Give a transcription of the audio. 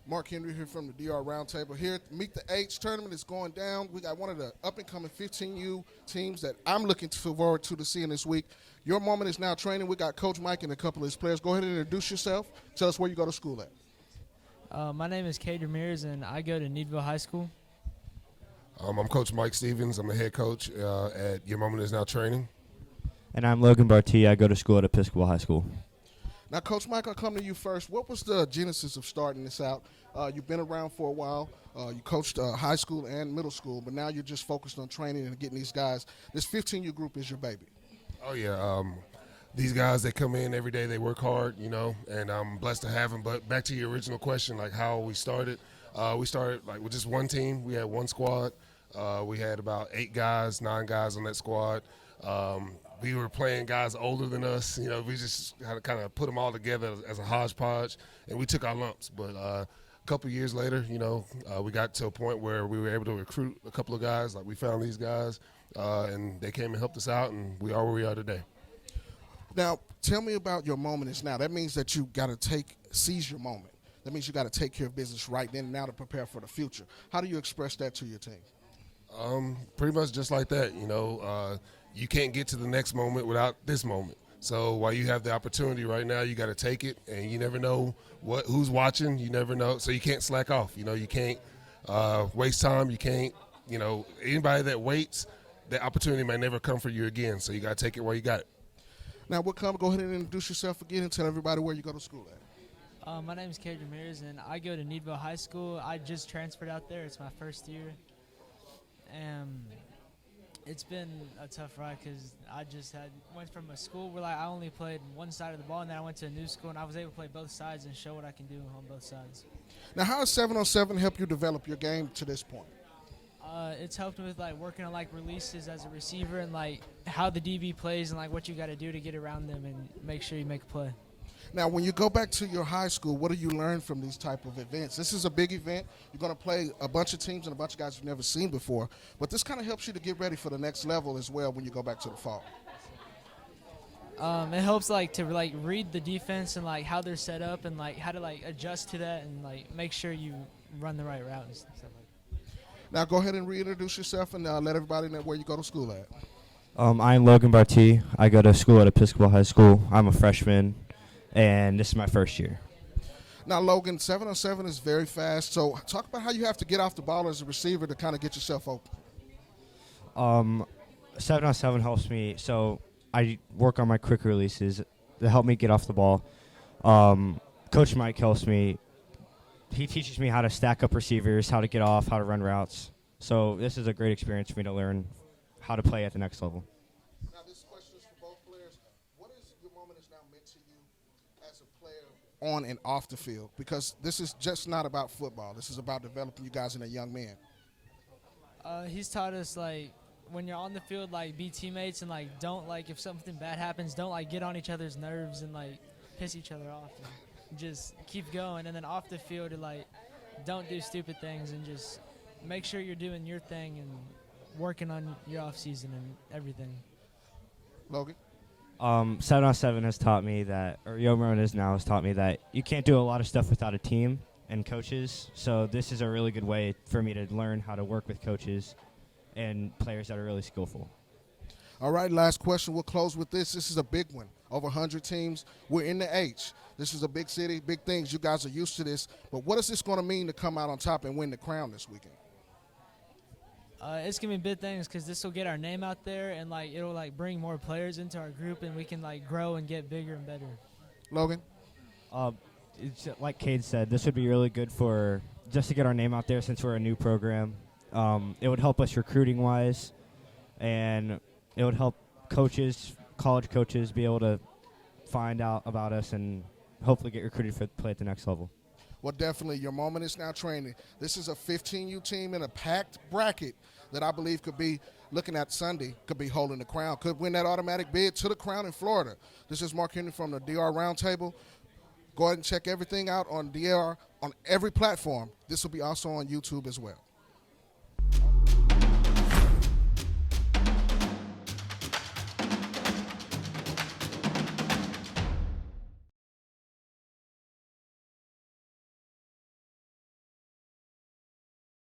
Marc Henry here from the DR Roundtable. Here at Meet the H tournament is going down. We got one of the up-and-coming 15U teams that I'm looking forward to seeing this week. Your moment is now training. We got Coach Mike and a couple of his players. Go ahead and introduce yourself. Tell us where you go to school at. My name is Cade Ramirez, and I go to Needville High School. I'm Coach Mike Stevens. I'm the head coach at Your Moment Is Now Training. And I'm Logan Barty. I go to school at Episcopal High School. Now, Coach Mike, I'll come to you first. What was the genesis of starting this out? You've been around for a while. You coached high school and middle school, but now you're just focused on training and getting these guys. This 15U group is your baby. Oh, yeah. These guys, they come in every day. They work hard, and I'm blessed to have them. But back to your original question, like how we started. We started with just one team. We had one squad. We had about 9 guys on that squad. We were playing guys older than us. We just had to kind of put them all together as a hodgepodge, and we took our lumps. But a couple of years later, we got to a point where we were able to recruit a couple of guys. Like we found these guys, and they came and helped us out, and we are where we are today. Now, tell me about your moment is now. That means that you got to seize your moment. That means you got to take care of business right then and now to prepare for the future. How do you express that to your team? Pretty much just like that, you can't get to the next moment without this moment. So while you have the opportunity right now, you got to take it, and you never know who's watching. You never know, so you can't slack off. You can't waste time. You can't, anybody that waits, that opportunity might never come for you again. So you got to take it while you got it. Now, go ahead and introduce yourself again and tell everybody where you go to school at. My name is Cade Ramirez, and I go to Needville High School. I just transferred out there. It's my first year. And it's been a tough ride because I just went from a school where I only played one side of the ball, and then I went to a new school, and I was able to play both sides and show what I can do on both sides. Now, how has 7-on-7 helped you develop your game to this point? It's helped me with working on releases as a receiver and how the DB plays and what you got to do to get around them and make sure you make a play. Now, when you go back to your high school, what do you learn from these type of events? This is a big event. You're going to play a bunch of teams and a bunch of guys you've never seen before. But this kind of helps you to get ready for the next level as well when you go back to the fall. It helps to read the defense and how they're set up and how to adjust to that and make sure you run the right route and stuff like that. Now, go ahead and reintroduce yourself and let everybody know where you go to school at. I'm Logan Barty. I go to school at Episcopal High School. I'm a freshman, and this is my first year. Now, Logan, 7-on-7 is very fast. So talk about how you have to get off the ball as a receiver to kind of get yourself open. 7-on-7 helps me. So I work on my quick releases to help me get off the ball. Coach Mike helps me. He teaches me how to stack up receivers, how to get off, how to run routes. So this is a great experience for me to learn how to play at the next level. Now, this question is for both players. What is your moment is now meant to you as a player on and off the field? Because this is just not about football. This is about developing you guys into young men. He's taught us, when you're on the field, be teammates and, don't, if something bad happens, don't, get on each other's nerves and, piss each other off. Just keep going, and then off the field, don't do stupid things and just make sure you're doing your thing and working on your off season and everything. Logan? 7-on-7 has taught me that, or Yo Moment Is Now has taught me that you can't do a lot of stuff without a team and coaches. So this is a really good way for me to learn how to work with coaches and players that are really skillful. All right, last question. We'll close with this. This is a big one. Over 100 teams. We're in the H. This is a big city, big things. You guys are used to this. But what is this going to mean to come out on top and win the crown this weekend? It's going to be big things because this will get our name out there and, it'll, bring more players into our group and we can, grow and get bigger and better. Logan? It's like Cade said, this would be really good for just to get our name out there since we're a new program. It would help us recruiting-wise, and it would help coaches, college coaches, be able to find out about us and hopefully get recruited for play at the next level. Well, definitely, your moment is now training. This is a 15U team in a packed bracket that I believe could be, looking at Sunday, could be holding the crown, could win that automatic bid to the crown in Florida. This is Marc Henry from the DR Roundtable. Go ahead and check everything out on DR on every platform. This will be also on YouTube as well.